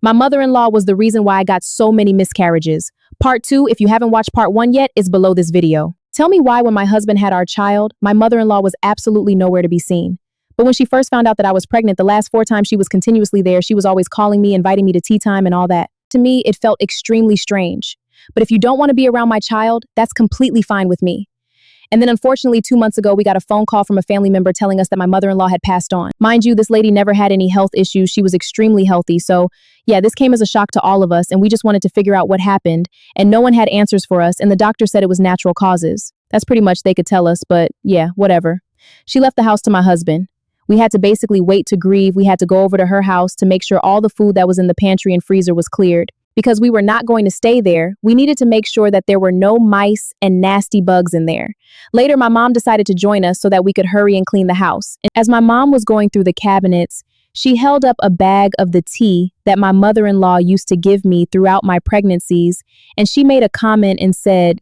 My mother-in-law was the reason why I got so many miscarriages. Part 2, if you haven't watched part 1 yet, is below this video. Tell me why when my husband had our child, my mother-in-law was absolutely nowhere to be seen. But when she first found out that I was pregnant, the last 4 times she was continuously there, she was always calling me, inviting me to tea time and all that. To me, it felt extremely strange. But if you don't want to be around my child, that's completely fine with me. And then unfortunately, 2 months ago, we got a phone call from a family member telling us that my mother-in-law had passed on. Mind you, this lady never had any health issues. She was extremely healthy. So yeah, this came as a shock to all of us, and we just wanted to figure out what happened, and no one had answers for us, and the doctor said it was natural causes. That's pretty much they could tell us, but yeah, whatever. She left the house to my husband. We had to basically wait to grieve. We had to go over to her house to make sure all the food that was in the pantry and freezer was cleared. Because we were not going to stay there, we needed to make sure that there were no mice and nasty bugs in there. Later, my mom decided to join us so that we could hurry and clean the house. And as my mom was going through the cabinets, she held up a bag of the tea that my mother-in-law used to give me throughout my pregnancies, and she made a comment and said,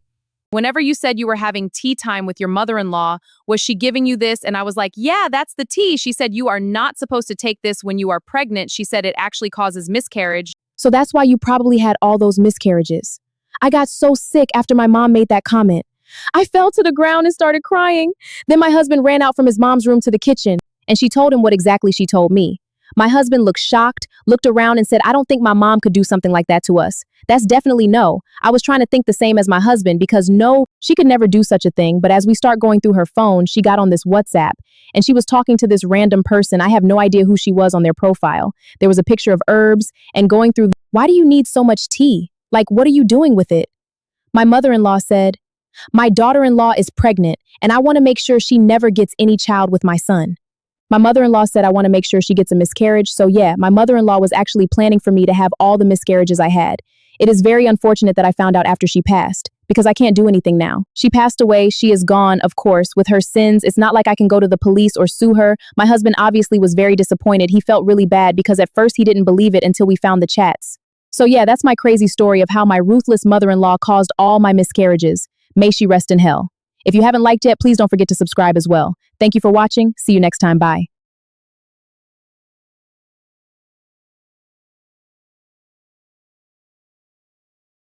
Whenever you said you were having tea time with your mother-in-law, was she giving you this? And I was like, yeah, that's the tea. She said, you are not supposed to take this when you are pregnant. She said it actually causes miscarriage. "So that's why you probably had all those miscarriages." I got so sick after my mom made that comment. I fell to the ground and started crying. Then my husband ran out from his mom's room to the kitchen, and she told him what exactly she told me. My husband looked shocked, looked around and said, "I don't think my mom could do something like that to us." That's definitely no. I was trying to think the same as my husband because no, she could never do such a thing. But as we start going through her phone, she got on this WhatsApp and she was talking to this random person. I have no idea who she was on their profile. There was a picture of herbs and going through, "Why do you need so much tea? Like, what are you doing with it?" My mother-in-law said, "My daughter-in-law is pregnant and I want to make sure she never gets any child with my son." My mother-in-law said, "I want to make sure she gets a miscarriage." So yeah, my mother-in-law was actually planning for me to have all the miscarriages I had. It is very unfortunate that I found out after she passed, because I can't do anything now. She passed away, she is gone, of course, with her sins. It's not like I can go to the police or sue her. My husband obviously was very disappointed. He felt really bad because at first he didn't believe it until we found the chats. So yeah, that's my crazy story of how my ruthless mother-in-law caused all my miscarriages. May she rest in hell. If you haven't liked yet, please don't forget to subscribe as well. Thank you for watching. See you next time. Bye.